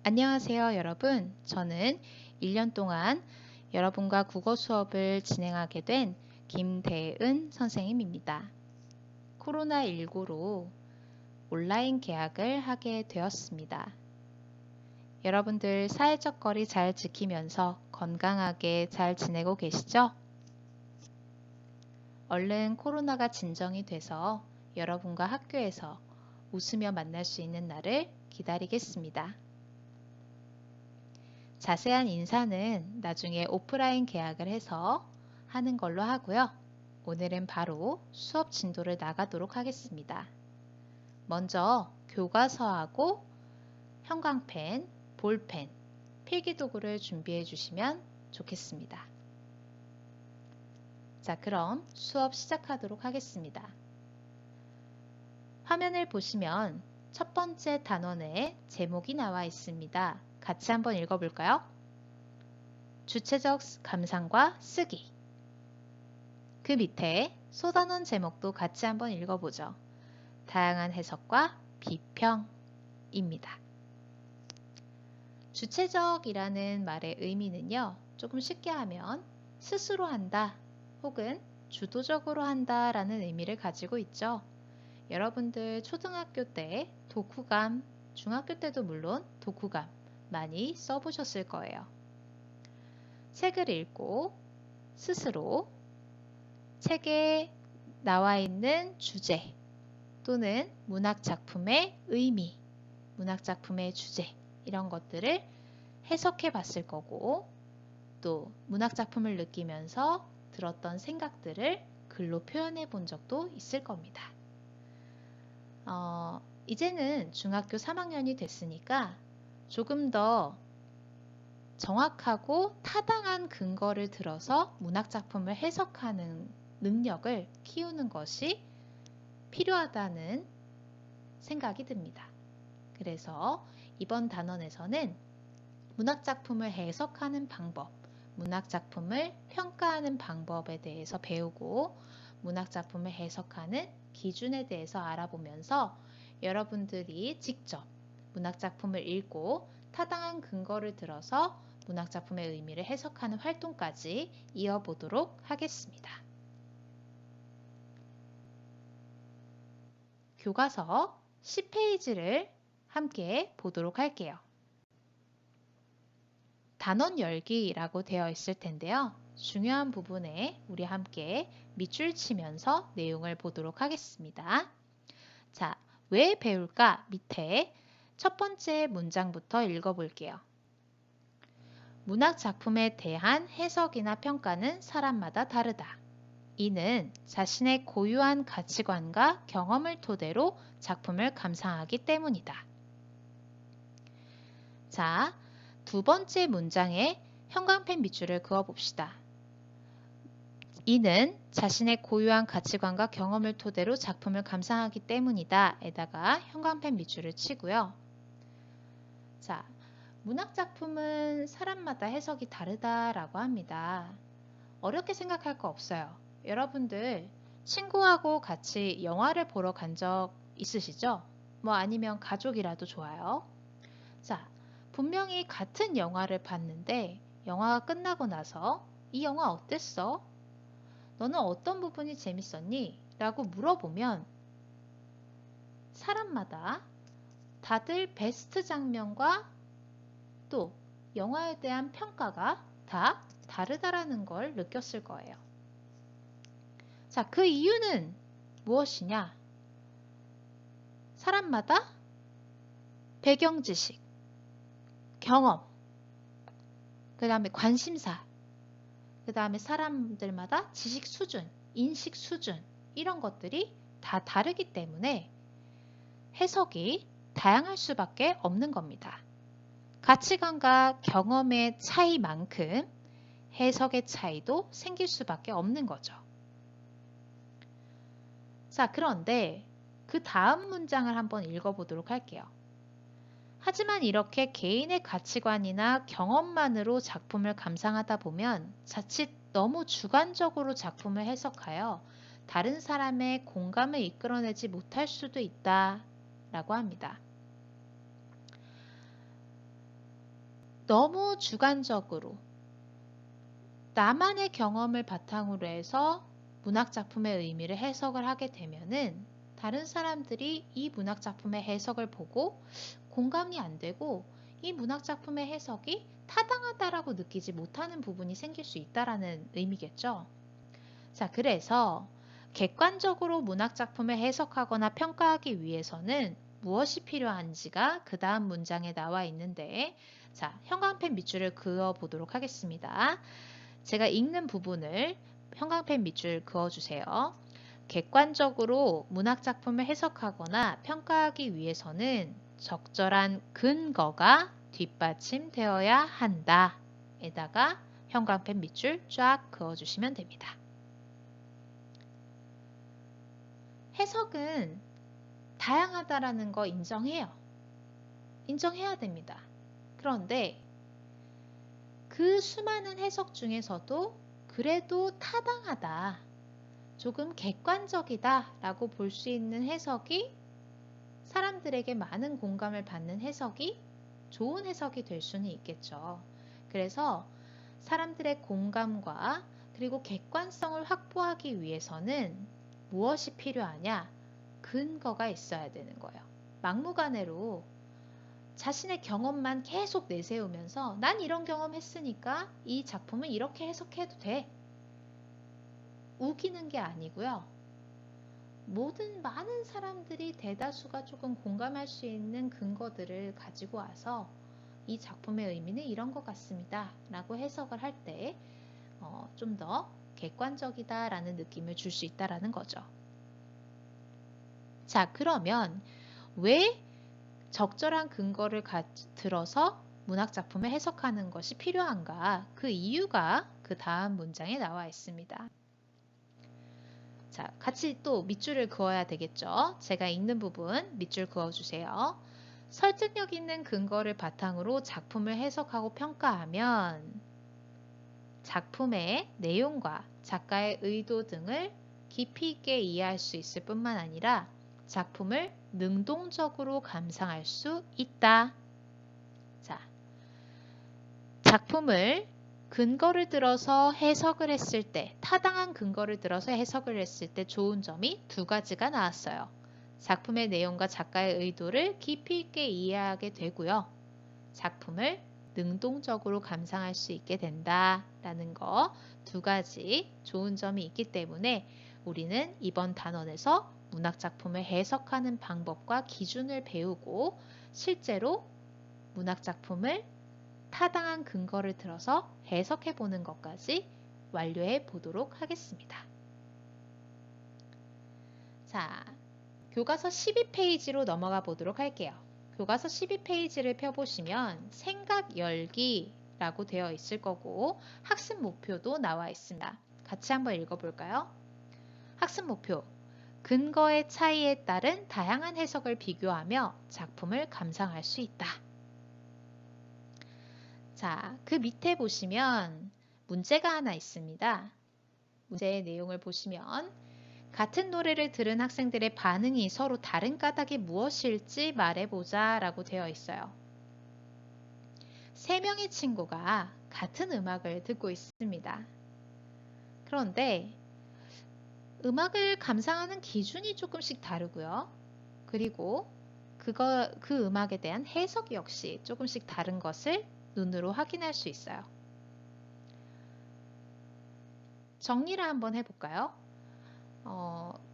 안녕하세요, 여러분. 저는 1년 동안 여러분과 국어 수업을 진행하게 된 김대은 선생님입니다. 코로나19로 온라인 개학을 하게 되었습니다. 여러분들 사회적 거리 잘 지키면서 건강하게 잘 지내고 계시죠? 얼른 코로나가 진정이 돼서 여러분과 학교에서 웃으며 만날 수 있는 날을 기다리겠습니다. 자세한 인사는 나중에 오프라인 계약을 해서 하는 걸로 하고요. 오늘은 바로 수업 진도를 나가도록 하겠습니다. 먼저 교과서하고 형광펜, 볼펜, 필기도구를 준비해 주시면 좋겠습니다. 자, 그럼 수업 시작하도록 하겠습니다. 화면을 보시면 첫 번째 단원에 제목이 나와 있습니다. 같이 한번 읽어볼까요? 주체적 감상과 쓰기. 그 밑에 소단원 제목도 같이 한번 읽어보죠. 다양한 해석과 비평입니다. 주체적이라는 말의 의미는요, 조금 쉽게 하면 스스로 한다 혹은 주도적으로 한다 라는 의미를 가지고 있죠. 여러분들 초등학교 때 독후감, 중학교 때도 물론 독후감 많이 써보셨을 거예요. 책을 읽고 스스로 책에 나와 있는 주제 또는 문학작품의 의미, 문학작품의 주제 이런 것들을 해석해 봤을 거고 또 문학작품을 느끼면서 들었던 생각들을 글로 표현해 본 적도 있을 겁니다. 이제는 중학교 3학년이 됐으니까 조금 더 정확하고 타당한 근거를 들어서 문학작품을 해석하는 능력을 키우는 것이 필요하다는 생각이 듭니다. 그래서 이번 단원에서는 문학작품을 해석하는 방법, 문학작품을 평가하는 방법에 대해서 배우고 문학작품을 해석하는 기준에 대해서 알아보면서 여러분들이 직접 문학작품을 읽고 타당한 근거를 들어서 문학작품의 의미를 해석하는 활동까지 이어보도록 하겠습니다. 교과서 10페이지를 함께 보도록 할게요. 단원 열기라고 되어 있을 텐데요. 중요한 부분에 우리 함께 밑줄 치면서 내용을 보도록 하겠습니다. 자, 왜 배울까? 밑에 첫 번째 문장부터 읽어볼게요. 문학 작품에 대한 해석이나 평가는 사람마다 다르다. 이는 자신의 고유한 가치관과 경험을 토대로 작품을 감상하기 때문이다. 자, 두 번째 문장에 형광펜 밑줄을 그어봅시다. 이는 자신의 고유한 가치관과 경험을 토대로 작품을 감상하기 때문이다. 에다가 형광펜 밑줄을 치고요. 자, 문학작품은 사람마다 해석이 다르다라고 합니다. 어렵게 생각할 거 없어요. 여러분들 친구하고 같이 영화를 보러 간 적 있으시죠? 뭐 아니면 가족이라도 좋아요. 자, 분명히 같은 영화를 봤는데 영화가 끝나고 나서 이 영화 어땠어? 너는 어떤 부분이 재밌었니? 라고 물어보면 사람마다 다들 베스트 장면과 또 영화에 대한 평가가 다 다르다라는 걸 느꼈을 거예요. 자, 그 이유는 무엇이냐? 사람마다 배경 지식, 경험, 그 다음에 관심사, 그 다음에 사람들마다 지식 수준, 인식 수준 이런 것들이 다 다르기 때문에 해석이 다양할 수밖에 없는 겁니다. 가치관과 경험의 차이만큼 해석의 차이도 생길 수밖에 없는 거죠. 자, 그런데 그 다음 문장을 한번 읽어보도록 할게요. 하지만 이렇게 개인의 가치관이나 경험만으로 작품을 감상하다 보면 자칫 너무 주관적으로 작품을 해석하여 다른 사람의 공감을 이끌어내지 못할 수도 있다 라고 합니다. 너무 주관적으로 나만의 경험을 바탕으로 해서 문학작품의 의미를 해석을 하게 되면은 다른 사람들이 이 문학작품의 해석을 보고 공감이 안 되고 이 문학작품의 해석이 타당하다라고 느끼지 못하는 부분이 생길 수 있다라는 의미겠죠. 자, 그래서 객관적으로 문학작품을 해석하거나 평가하기 위해서는 무엇이 필요한지가 그 다음 문장에 나와 있는데, 자, 형광펜 밑줄을 그어 보도록 하겠습니다. 제가 읽는 부분을 형광펜 밑줄 그어주세요. 객관적으로 문학작품을 해석하거나 평가하기 위해서는 적절한 근거가 뒷받침되어야 한다. 에다가 형광펜 밑줄 쫙 그어주시면 됩니다. 해석은 다양하다라는 거 인정해요. 인정해야 됩니다. 그런데 그 수많은 해석 중에서도 그래도 타당하다, 조금 객관적이다 라고 볼 수 있는 해석이, 사람들에게 많은 공감을 받는 해석이 좋은 해석이 될 수는 있겠죠. 그래서 사람들의 공감과 그리고 객관성을 확보하기 위해서는 무엇이 필요하냐? 근거가 있어야 되는 거예요. 막무가내로 자신의 경험만 계속 내세우면서 난 이런 경험 했으니까 이 작품은 이렇게 해석해도 돼, 우기는 게 아니고요. 많은 사람들이, 대다수가 조금 공감할 수 있는 근거들을 가지고 와서 이 작품의 의미는 이런 것 같습니다 라고 해석을 할 때 좀 더 객관적이다 라는 느낌을 줄 수 있다라는 거죠. 자, 그러면 왜 적절한 근거를 들어서 문학작품을 해석하는 것이 필요한가? 그 이유가 그 다음 문장에 나와 있습니다. 자, 같이 또 밑줄을 그어야 되겠죠. 제가 읽는 부분 밑줄 그어주세요. 설득력 있는 근거를 바탕으로 작품을 해석하고 평가하면 작품의 내용과 작가의 의도 등을 깊이 있게 이해할 수 있을 뿐만 아니라 작품을 능동적으로 감상할 수 있다. 자, 작품을 근거를 들어서 해석을 했을 때, 타당한 근거를 들어서 해석을 했을 때 좋은 점이 두 가지가 나왔어요. 작품의 내용과 작가의 의도를 깊이 있게 이해하게 되고요. 작품을 능동적으로 감상할 수 있게 된다라는 거, 두 가지 좋은 점이 있기 때문에 우리는 이번 단원에서 문학작품을 해석하는 방법과 기준을 배우고 실제로 문학작품을 타당한 근거를 들어서 해석해 보는 것까지 완료해 보도록 하겠습니다. 자, 교과서 12페이지로 넘어가 보도록 할게요. 교과서 12페이지를 펴보시면 생각 열기라고 되어 있을 거고 학습 목표도 나와 있습니다. 같이 한번 읽어볼까요? 학습 목표. 근거의 차이에 따른 다양한 해석을 비교하며 작품을 감상할 수 있다. 자, 그 밑에 보시면 문제가 하나 있습니다. 문제의 내용을 보시면 같은 노래를 들은 학생들의 반응이 서로 다른 까닭이 무엇일지 말해보자 라고 되어 있어요. 3명의 친구가 같은 음악을 듣고 있습니다. 그런데 음악을 감상하는 기준이 조금씩 다르고요. 그리고 그 음악에 대한 해석 역시 조금씩 다른 것을 눈으로 확인할 수 있어요. 정리를 한번 해볼까요?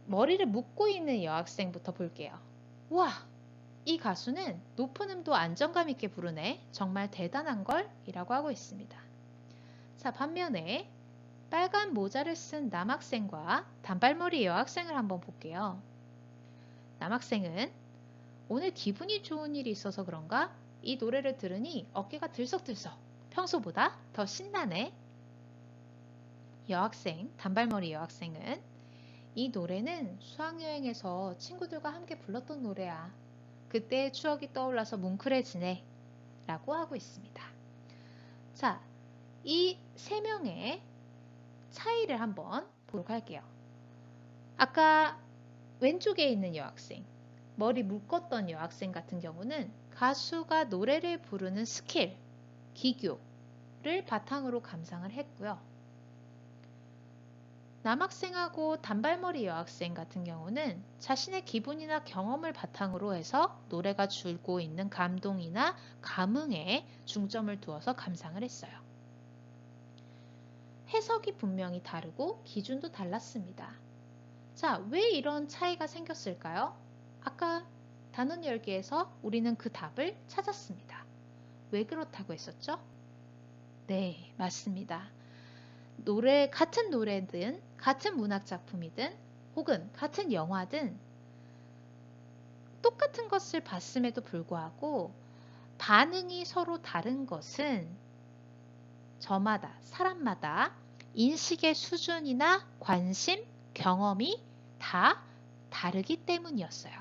머리를 묶고 있는 여학생부터 볼게요. 와, 이 가수는 높은 음도 안정감 있게 부르네. 정말 대단한 걸 이라고 하고 있습니다. 자, 반면에 빨간 모자를 쓴 남학생과 단발머리 여학생을 한번 볼게요. 남학생은 오늘 기분이 좋은 일이 있어서 그런가? 이 노래를 들으니 어깨가 들썩들썩. 평소보다 더 신나네. 단발머리 여학생은 이 노래는 수학여행에서 친구들과 함께 불렀던 노래야. 그때의 추억이 떠올라서 뭉클해지네. 라고 하고 있습니다. 자, 이 3명의 차이를 한번 보도록 할게요. 아까 왼쪽에 있는 여학생, 머리 묶었던 여학생 같은 경우는 가수가 노래를 부르는 스킬, 기교를 바탕으로 감상을 했고요. 남학생하고 단발머리 여학생 같은 경우는 자신의 기분이나 경험을 바탕으로 해서 노래가 주고 있는 감동이나 감흥에 중점을 두어서 감상을 했어요. 해석이 분명히 다르고 기준도 달랐습니다. 자, 왜 이런 차이가 생겼을까요? 아까 단원 열기에서 우리는 그 답을 찾았습니다. 왜 그렇다고 했었죠? 네, 맞습니다. 같은 노래든 같은 문학작품이든 혹은 같은 영화든 똑같은 것을 봤음에도 불구하고 반응이 서로 다른 것은 저마다, 사람마다 인식의 수준이나 관심, 경험이 다 다르기 때문이었어요.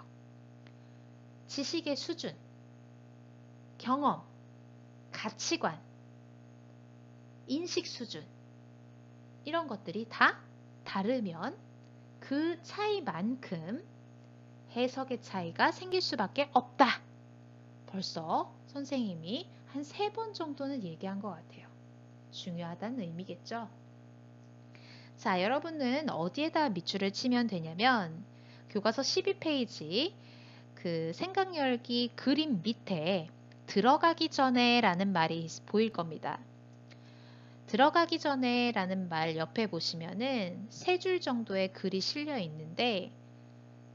지식의 수준, 경험, 가치관, 인식 수준 이런 것들이 다 다르면 그 차이만큼 해석의 차이가 생길 수밖에 없다. 벌써 선생님이 한 3번 정도는 얘기한 것 같아요. 중요하다는 의미겠죠. 자, 여러분은 어디에다 밑줄을 치면 되냐면 교과서 12페이지 그 생각열기 그림 밑에 들어가기 전에 라는 말이 보일 겁니다. 들어가기 전에 라는 말 옆에 보시면은 3줄 정도의 글이 실려 있는데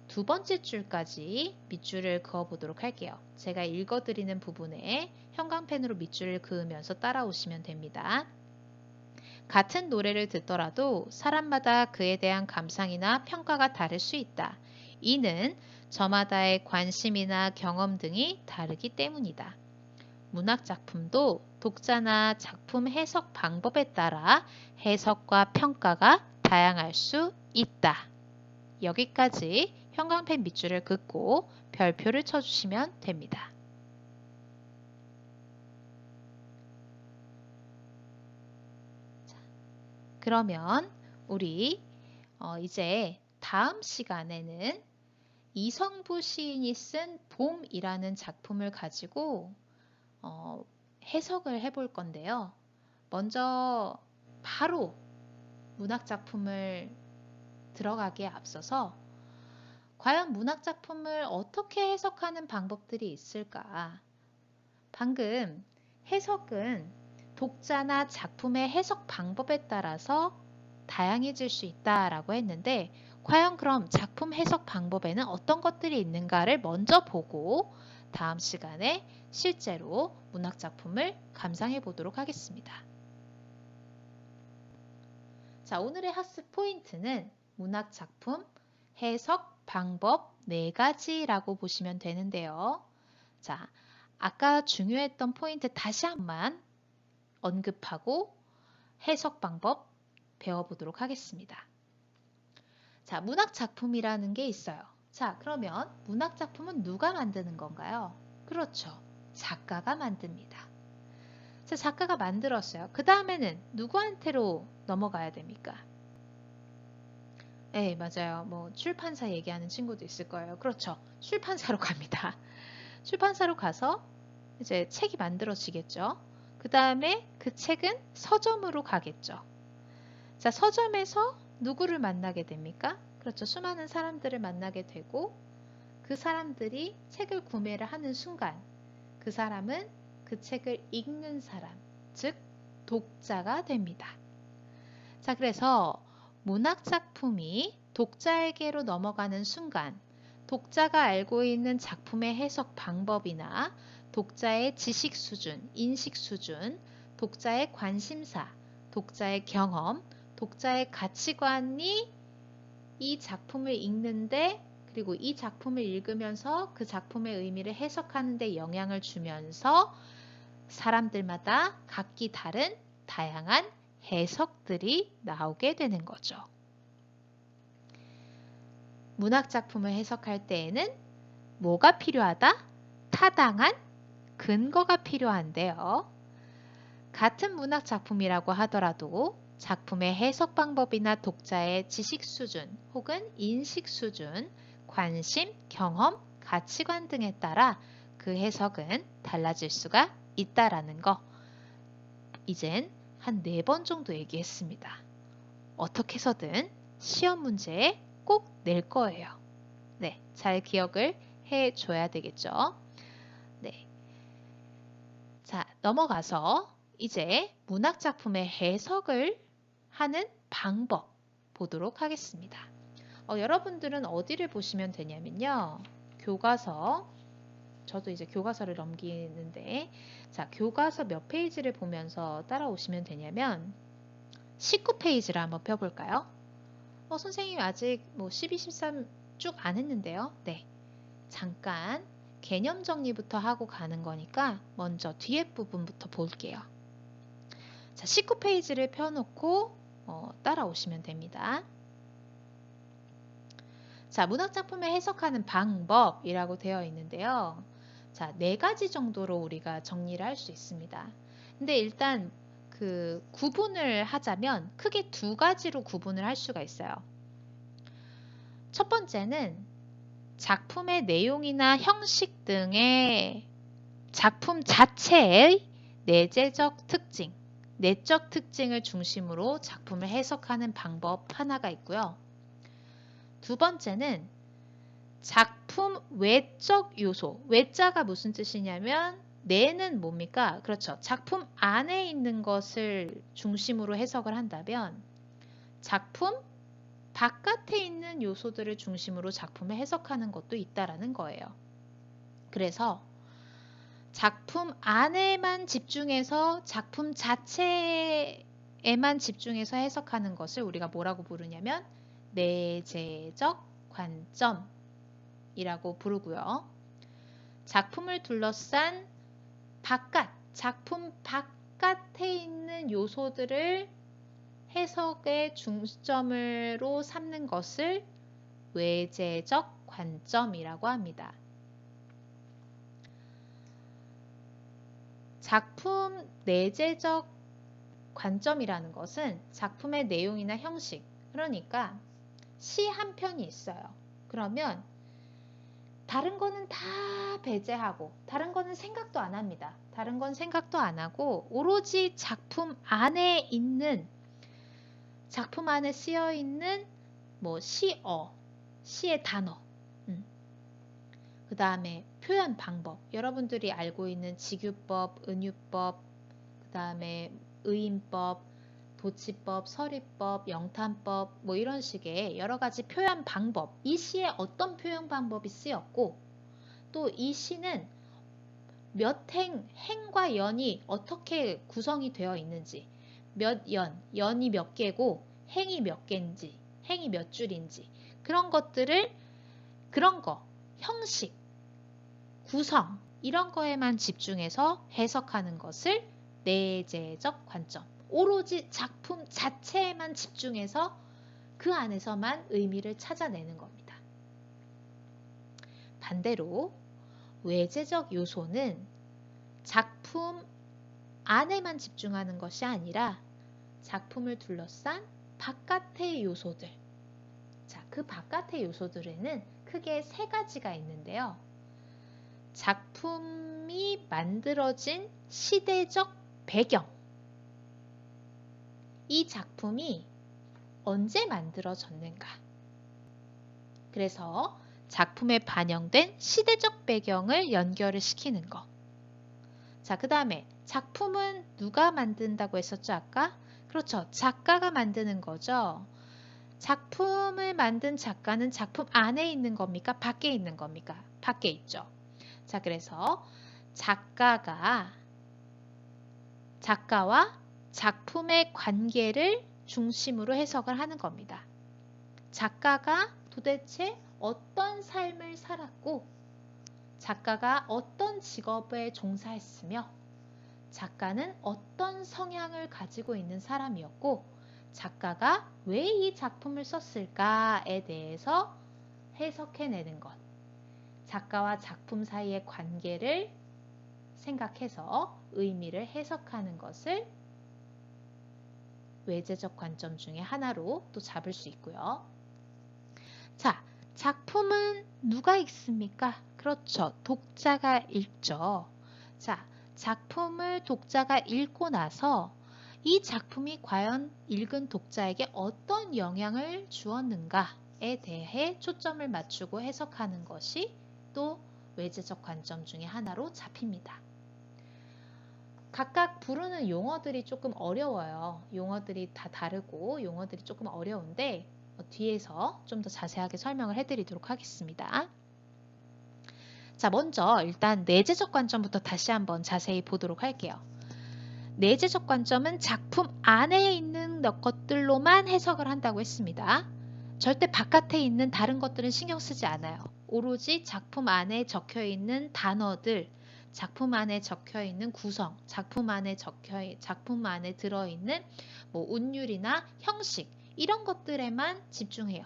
2번째 줄까지 밑줄을 그어 보도록 할게요. 제가 읽어드리는 부분에 형광펜으로 밑줄을 그으면서 따라오시면 됩니다. 같은 노래를 듣더라도 사람마다 그에 대한 감상이나 평가가 다를 수 있다. 이는 저마다의 관심이나 경험 등이 다르기 때문이다. 문학작품도 독자나 작품 해석 방법에 따라 해석과 평가가 다양할 수 있다. 여기까지 형광펜 밑줄을 긋고 별표를 쳐주시면 됩니다. 자, 그러면 우리 이제 다음 시간에는 이성부 시인이 쓴 봄이라는 작품을 가지고 해석을 해볼 건데요. 먼저 바로 문학작품을 들어가기에 앞서서 과연 문학작품을 어떻게 해석하는 방법들이 있을까? 방금 해석은 독자나 작품의 해석 방법에 따라서 다양해질 수 있다라고 했는데 과연 그럼 작품 해석 방법에는 어떤 것들이 있는가를 먼저 보고 다음 시간에 실제로 문학작품을 감상해 보도록 하겠습니다. 자, 오늘의 학습 포인트는 문학작품 해석 방법 4가지라고 보시면 되는데요. 자, 아까 중요했던 포인트 다시 한번 언급하고 해석 방법 배워보도록 하겠습니다. 자, 문학작품이라는 게 있어요. 자, 그러면 문학작품은 누가 만드는 건가요? 그렇죠. 작가가 만듭니다. 자, 작가가 만들었어요. 그 다음에는 누구한테로 넘어가야 됩니까? 네, 맞아요. 뭐 출판사 얘기하는 친구도 있을 거예요. 그렇죠. 출판사로 갑니다. 출판사로 가서 이제 책이 만들어지겠죠. 그 다음에 그 책은 서점으로 가겠죠. 자, 서점에서 누구를 만나게 됩니까? 그렇죠. 수많은 사람들을 만나게 되고 그 사람들이 책을 구매를 하는 순간 그 사람은 그 책을 읽는 사람, 즉 독자가 됩니다. 자, 그래서 문학작품이 독자에게로 넘어가는 순간 독자가 알고 있는 작품의 해석 방법이나 독자의 지식 수준, 인식 수준, 독자의 관심사, 독자의 경험, 독자의 가치관이 이 작품을 읽는데 그리고 이 작품을 읽으면서 그 작품의 의미를 해석하는 데 영향을 주면서 사람들마다 각기 다른 다양한 해석들이 나오게 되는 거죠. 문학작품을 해석할 때에는 뭐가 필요하다? 타당한 근거가 필요한데요. 같은 문학작품이라고 하더라도 작품의 해석 방법이나 독자의 지식 수준 혹은 인식 수준, 관심, 경험, 가치관 등에 따라 그 해석은 달라질 수가 있다라는 거. 이젠 한 4번 정도 얘기했습니다. 어떻게 해서든 시험 문제에 꼭 낼 거예요. 네, 잘 기억을 해줘야 되겠죠. 네. 자, 넘어가서 이제 문학작품의 해석을 하는 방법 보도록 하겠습니다. 여러분들은 어디를 보시면 되냐면요. 교과서, 저도 이제 교과서를 넘기는데, 자, 교과서 몇 페이지를 보면서 따라오시면 되냐면 19페이지를 한번 펴볼까요? 선생님 아직 12, 13 쭉 안 했는데요. 네, 잠깐 개념 정리부터 하고 가는 거니까 먼저 뒤에 부분부터 볼게요. 자, 19페이지를 펴놓고 따라오시면 됩니다. 자, 문학작품을 해석하는 방법이라고 되어 있는데요. 자, 4가지 정도로 우리가 정리를 할 수 있습니다. 근데 일단 그 구분을 하자면 크게 2가지로 구분을 할 수가 있어요. 첫 번째는 작품의 내용이나 형식 등의 작품 자체의 내재적 특징, 내적 특징을 중심으로 작품을 해석하는 방법 하나가 있고요. 두 번째는 작품 외적 요소. 외자가 무슨 뜻이냐면 내는 뭡니까? 그렇죠. 작품 안에 있는 것을 중심으로 해석을 한다면 작품 바깥에 있는 요소들을 중심으로 작품을 해석하는 것도 있다라는 거예요. 그래서 작품 안에만 집중해서 작품 자체에만 집중해서 해석하는 것을 우리가 뭐라고 부르냐면 내재적 관점이라고 부르고요. 작품을 둘러싼 작품 바깥에 있는 요소들을 해석의 중점으로 삼는 것을 외재적 관점이라고 합니다. 작품 내재적 관점이라는 것은 작품의 내용이나 형식, 그러니까 시 한 편이 있어요. 그러면 다른 거는 다 배제하고 다른 거는 생각도 안 합니다. 다른 건 생각도 안 하고 오로지 작품 안에 있는 작품 안에 쓰여 있는 시의 단어, 그 다음에 표현 방법, 여러분들이 알고 있는 직유법, 은유법, 그 다음에 의인법, 도치법, 서리법, 영탄법 이런 식의 여러 가지 표현 방법, 이 시에 어떤 표현 방법이 쓰였고 또 이 시는 몇 행과 연이 어떻게 구성이 되어 있는지, 몇 연이 몇 개고 행이 몇 개인지, 행이 몇 줄인지 그런 것들을 형식, 구성 이런 거에만 집중해서 해석하는 것을 내재적 관점, 오로지 작품 자체에만 집중해서 그 안에서만 의미를 찾아내는 겁니다. 반대로 외재적 요소는 작품 안에만 집중하는 것이 아니라 작품을 둘러싼 바깥의 요소들. 자, 그 바깥의 요소들에는 크게 3가지가 있는데요. 작품이 만들어진 시대적 배경. 이 작품이 언제 만들어졌는가? 그래서 작품에 반영된 시대적 배경을 연결을 시키는 것. 자, 그 다음에 작품은 누가 만든다고 했었죠, 아까? 그렇죠. 작가가 만드는 거죠. 작품을 만든 작가는 작품 안에 있는 겁니까? 밖에 있는 겁니까? 밖에 있죠. 자, 그래서 작가와 작품의 관계를 중심으로 해석을 하는 겁니다. 작가가 도대체 어떤 삶을 살았고 작가가 어떤 직업에 종사했으며 작가는 어떤 성향을 가지고 있는 사람이었고 작가가 왜 이 작품을 썼을까에 대해서 해석해내는 것. 작가와 작품 사이의 관계를 생각해서 의미를 해석하는 것을 외재적 관점 중에 하나로 또 잡을 수 있고요. 자, 작품은 누가 읽습니까? 그렇죠. 독자가 읽죠. 자, 작품을 독자가 읽고 나서 이 작품이 과연 읽은 독자에게 어떤 영향을 주었는가에 대해 초점을 맞추고 해석하는 것이 또 외제적 관점 중에 하나로 잡힙니다. 각각 부르는 용어들이 조금 어려워요. 용어들이 다 다르고 용어들이 조금 어려운데 뒤에서 좀 더 자세하게 설명을 해드리도록 하겠습니다. 자, 먼저 일단 내재적 관점부터 다시 한번 자세히 보도록 할게요. 내재적 관점은 작품 안에 있는 것들로만 해석을 한다고 했습니다. 절대 바깥에 있는 다른 것들은 신경 쓰지 않아요. 오로지 작품 안에 적혀 있는 단어들, 작품 안에 적혀 있는 구성, 작품 안에 들어있는 뭐 운율이나 형식 이런 것들에만 집중해요.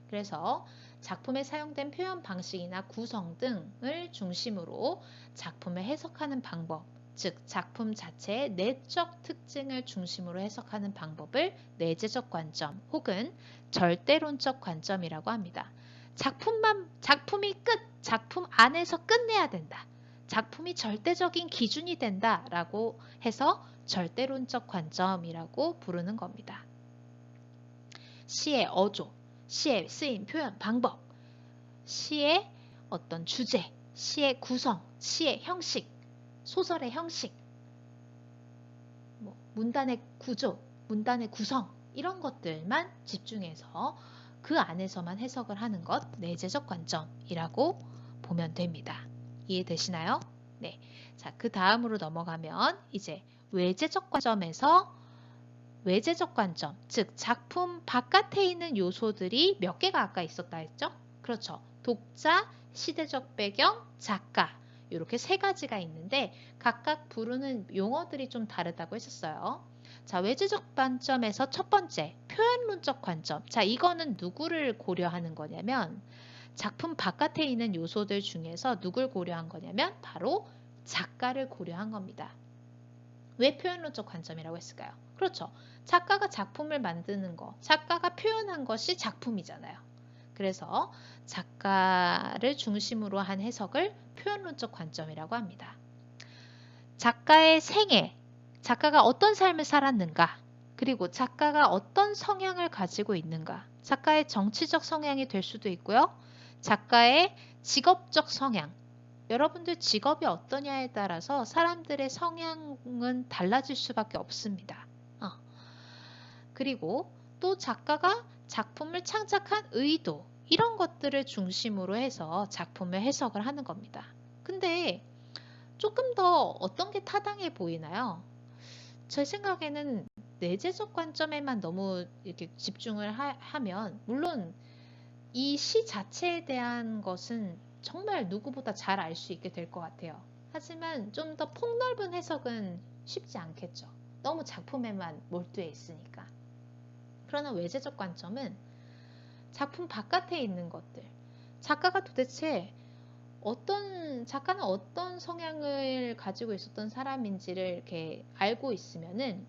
그래서 작품에 사용된 표현 방식이나 구성 등을 중심으로 작품을 해석하는 방법, 즉 작품 자체의 내적 특징을 중심으로 해석하는 방법을 내재적 관점 혹은 절대론적 관점이라고 합니다. 작품이 작품 안에서 끝내야 된다. 작품이 절대적인 기준이 된다라고 해서 절대론적 관점이라고 부르는 겁니다. 시의 어조, 시의 쓰임 표현 방법, 시의 어떤 주제, 시의 구성, 시의 형식, 소설의 형식, 문단의 구조, 문단의 구성 이런 것들만 집중해서 그 안에서만 해석을 하는 것 내재적 관점이라고 보면 됩니다. 이해되시나요? 네. 자, 그 다음으로 넘어가면 이제 외재적 관점에서 외재적 관점, 즉 작품 바깥에 있는 요소들이 몇 개가 아까 있었다 했죠? 그렇죠. 독자, 시대적 배경, 작가 이렇게 세 가지가 있는데 각각 부르는 용어들이 좀 다르다고 했었어요. 자, 외재적 관점에서 첫 번째, 표현론적 관점. 자, 이거는 누구를 고려하는 거냐면 작품 바깥에 있는 요소들 중에서 누굴 고려한 거냐면 바로 작가를 고려한 겁니다. 왜 표현론적 관점이라고 했을까요? 그렇죠. 작가가 작품을 만드는 거, 작가가 표현한 것이 작품이잖아요. 그래서 작가를 중심으로 한 해석을 표현론적 관점이라고 합니다. 작가의 생애, 작가가 어떤 삶을 살았는가, 그리고 작가가 어떤 성향을 가지고 있는가, 작가의 정치적 성향이 될 수도 있고요. 작가의 직업적 성향, 여러분들 직업이 어떠냐에 따라서 사람들의 성향은 달라질 수밖에 없습니다. 그리고 또 작가가 작품을 창작한 의도 이런 것들을 중심으로 해서 작품을 해석을 하는 겁니다. 근데 조금 더 어떤 게 타당해 보이나요? 제 생각에는 내재적 관점에만 너무 이렇게 집중을 하면 물론 이 시 자체에 대한 것은 정말 누구보다 잘 알 수 있게 될 것 같아요. 하지만 좀 더 폭넓은 해석은 쉽지 않겠죠. 너무 작품에만 몰두해 있으니까. 그러나 외재적 관점은 작품 바깥에 있는 것들, 작가가 도대체 작가는 어떤 성향을 가지고 있었던 사람인지를 이렇게 알고 있으면은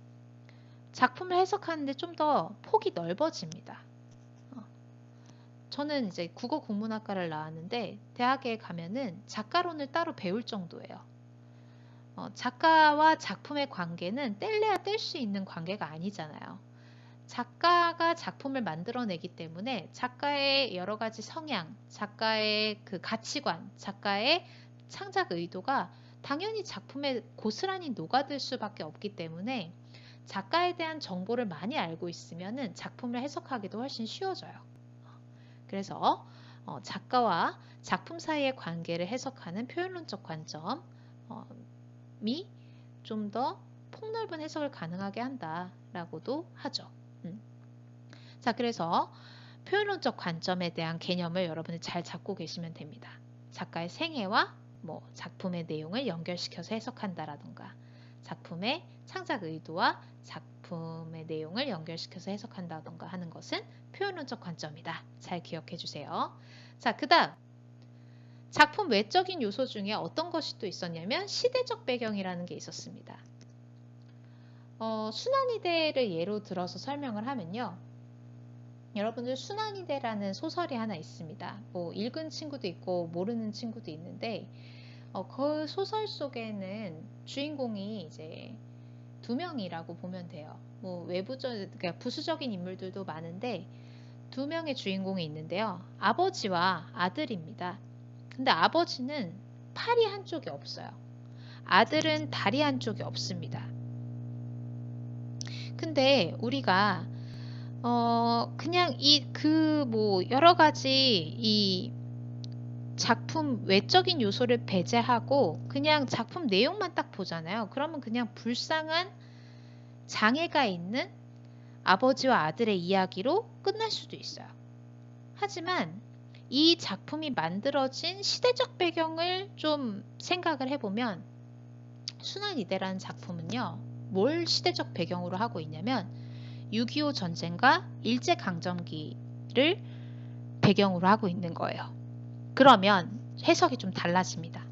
작품을 해석하는데 좀 더 폭이 넓어집니다. 저는 이제 국어 국문학과를 나왔는데 대학에 가면은 작가론을 따로 배울 정도예요. 작가와 작품의 관계는 뗄래야 뗄 수 있는 관계가 아니잖아요. 작가가 작품을 만들어내기 때문에 작가의 여러 가지 성향, 작가의 그 가치관, 작가의 창작 의도가 당연히 작품에 고스란히 녹아들 수밖에 없기 때문에 작가에 대한 정보를 많이 알고 있으면 작품을 해석하기도 훨씬 쉬워져요. 그래서 작가와 작품 사이의 관계를 해석하는 표현론적 관점이 좀 더 폭넓은 해석을 가능하게 한다라고도 하죠. 자, 그래서 표현론적 관점에 대한 개념을 여러분이 잘 잡고 계시면 됩니다. 작가의 생애와 작품의 내용을 연결시켜서 해석한다라던가 작품의 창작 의도와 작품의 내용을 연결시켜서 해석한다던가 하는 것은 표현론적 관점이다. 잘 기억해 주세요. 자, 그 다음 작품 외적인 요소 중에 어떤 것이 또 있었냐면 시대적 배경이라는 게 있었습니다. 순환이대를 예로 들어서 설명을 하면요. 여러분들 순환이대라는 소설이 하나 있습니다. 읽은 친구도 있고 모르는 친구도 있는데 그 소설 속에는 주인공이 이제 두 명이라고 보면 돼요. 뭐 그러니까 부수적인 인물들도 많은데 두 명의 주인공이 있는데요. 아버지와 아들입니다. 근데 아버지는 팔이 한쪽이 없어요. 아들은 다리 한쪽이 없습니다. 근데 우리가 그냥 여러 가지 이 작품 외적인 요소를 배제하고 그냥 작품 내용만 딱 보잖아요. 그러면 그냥 불쌍한 장애가 있는 아버지와 아들의 이야기로 끝날 수도 있어요. 하지만 이 작품이 만들어진 시대적 배경을 좀 생각을 해보면 순환이대라는 작품은요. 뭘 시대적 배경으로 하고 있냐면 6.25 전쟁과 일제강점기를 배경으로 하고 있는 거예요. 그러면 해석이 좀 달라집니다.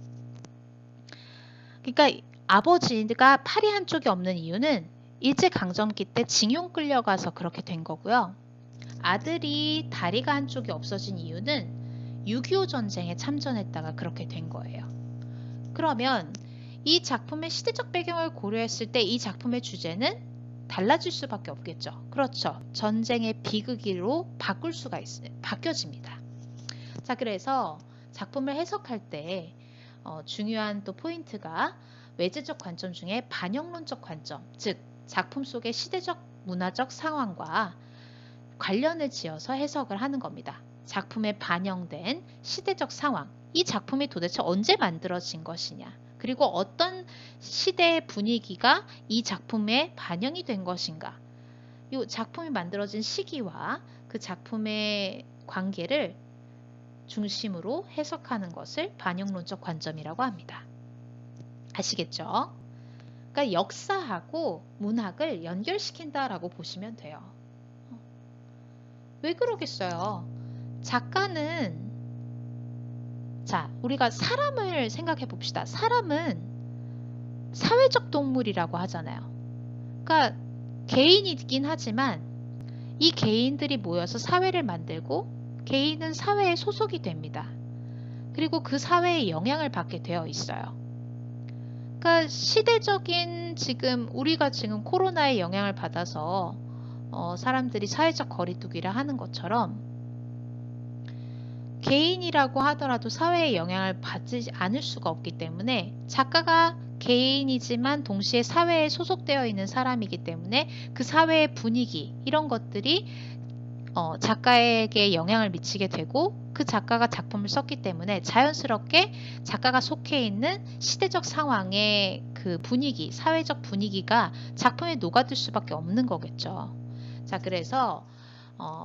그러니까 아버지가 팔이 한쪽이 없는 이유는 일제강점기 때 징용 끌려가서 그렇게 된 거고요. 아들이 다리가 한쪽이 없어진 이유는 6.25 전쟁에 참전했다가 그렇게 된 거예요. 그러면 이 작품의 시대적 배경을 고려했을 때 이 작품의 주제는 달라질 수밖에 없겠죠. 그렇죠. 전쟁의 비극으로 바뀌어집니다. 자, 그래서 작품을 해석할 때 중요한 또 포인트가 외제적 관점 중에 반영론적 관점, 즉 작품 속의 시대적 문화적 상황과 관련을 지어서 해석을 하는 겁니다. 작품에 반영된 시대적 상황, 이 작품이 도대체 언제 만들어진 것이냐, 그리고 어떤 시대의 분위기가 이 작품에 반영이 된 것인가, 이 작품이 만들어진 시기와 그 작품의 관계를 중심으로 해석하는 것을 반영론적 관점이라고 합니다. 아시겠죠? 그러니까 역사하고 문학을 연결시킨다라고 보시면 돼요. 왜 그러겠어요? 작가는 우리가 사람을 생각해 봅시다. 사람은 사회적 동물이라고 하잖아요. 그러니까 개인이긴 하지만 이 개인들이 모여서 사회를 만들고 개인은 사회에 소속이 됩니다. 그리고 그 사회에 영향을 받게 되어 있어요. 그러니까 시대적인 우리가 지금 코로나의 영향을 받아서 사람들이 사회적 거리두기를 하는 것처럼 개인이라고 하더라도 사회의 영향을 받지 않을 수가 없기 때문에 작가가 개인이지만 동시에 사회에 소속되어 있는 사람이기 때문에 그 사회의 분위기 이런 것들이 작가에게 영향을 미치게 되고 그 작가가 작품을 썼기 때문에 자연스럽게 작가가 속해 있는 시대적 상황의 그 분위기, 사회적 분위기가 작품에 녹아들 수밖에 없는 거겠죠. 자, 그래서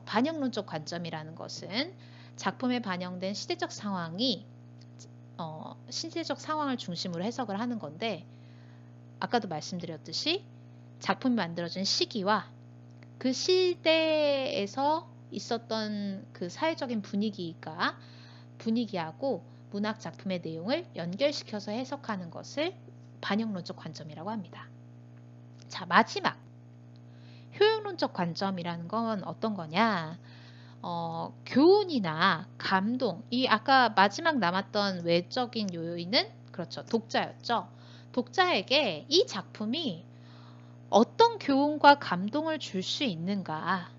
반영론적 관점이라는 것은 작품에 반영된 시대적 상황이 시대적 상황을 중심으로 해석을 하는 건데 아까도 말씀드렸듯이 작품이 만들어진 시기와 그 시대에서 있었던 그 사회적인 분위기하고 문학 작품의 내용을 연결시켜서 해석하는 것을 반영론적 관점이라고 합니다. 자, 마지막 효용론적 관점이라는 건 어떤 거냐? 교훈이나 감동, 이 아까 마지막 남았던 외적인 요인은 그렇죠. 독자였죠. 독자에게 이 작품이 어떤 교훈과 감동을 줄 수 있는가?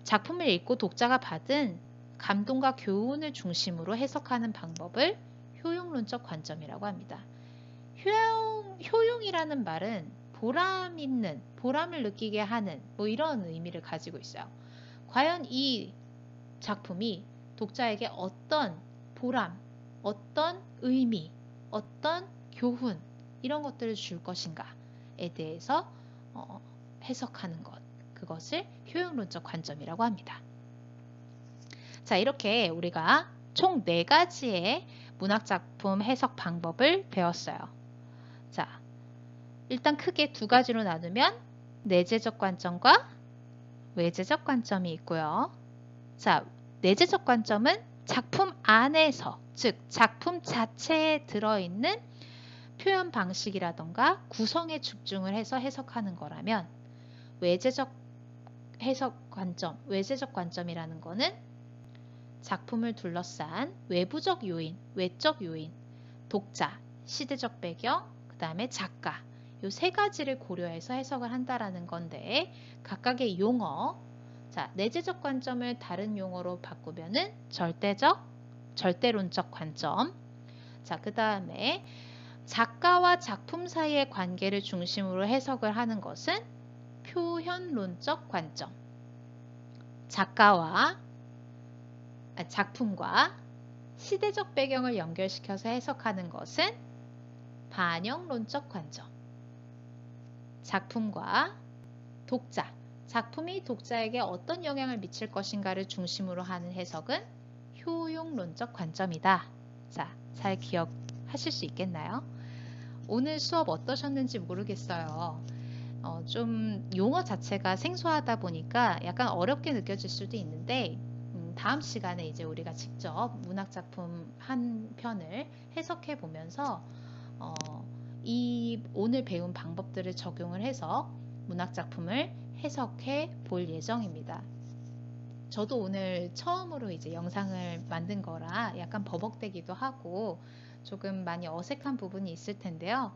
작품을 읽고 독자가 받은 감동과 교훈을 중심으로 해석하는 방법을 효용론적 관점이라고 합니다. 효용이라는 말은 보람을 느끼게 하는 이런 의미를 가지고 있어요. 과연 이 작품이 독자에게 어떤 보람, 어떤 의미, 어떤 교훈 이런 것들을 줄 것인가에 대해서 해석하는 것, 그것을 효용론적 관점이라고 합니다. 자, 이렇게 우리가 총 4가지의 문학작품 해석 방법을 배웠어요. 자, 일단 크게 2가지로 나누면 내재적 관점과 외재적 관점이 있고요. 자, 내재적 관점은 작품 안에서, 즉 작품 자체에 들어있는 표현 방식이라던가 구성에 집중을 해서 해석하는 거라면 외재적 관점이라는 거는 작품을 둘러싼 외부적 요인, 외적 요인, 독자, 시대적 배경, 그 다음에 작가 요 세 가지를 고려해서 해석을 한다라는 건데 각각의 용어, 자, 내재적 관점을 다른 용어로 바꾸면은 절대론적 관점. 자, 그 다음에 작가와 작품 사이의 관계를 중심으로 해석을 하는 것은 표현론적 관점. 작품과 시대적 배경을 연결시켜서 해석하는 것은 반영론적 관점. 작품과 독자, 작품이 독자에게 어떤 영향을 미칠 것인가를 중심으로 하는 해석은 효용론적 관점이다. 자, 잘 기억하실 수 있겠나요? 오늘 수업 어떠셨는지 모르겠어요. 좀 용어 자체가 생소하다 보니까 약간 어렵게 느껴질 수도 있는데 다음 시간에 이제 우리가 직접 문학작품 한 편을 해석해 보면서 이 오늘 배운 방법들을 적용을 해서 문학작품을 해석해 볼 예정입니다. 저도 오늘 처음으로 이제 영상을 만든 거라 약간 버벅대기도 하고 조금 많이 어색한 부분이 있을 텐데요.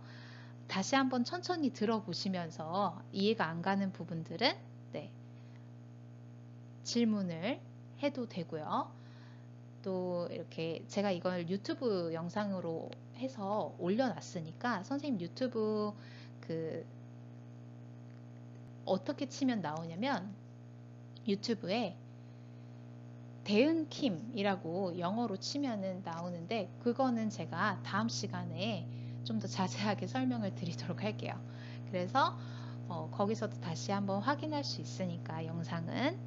다시 한번 천천히 들어보시면서 이해가 안 가는 부분들은 질문을 해도 되고요. 또 이렇게 제가 이걸 유튜브 영상으로 해서 올려놨으니까 선생님 유튜브 어떻게 치면 나오냐면 유튜브에 대은킴이라고 영어로 치면은 나오는데 그거는 제가 다음 시간에 좀 더 자세하게 설명을 드리도록 할게요. 그래서 거기서도 다시 한번 확인할 수 있으니까 영상은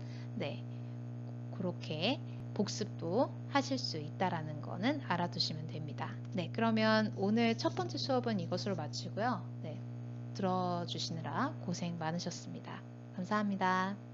그렇게 복습도 하실 수 있다라는 거는 알아두시면 됩니다. 그러면 오늘 첫 번째 수업은 이것으로 마치고요. 들어주시느라 고생 많으셨습니다. 감사합니다.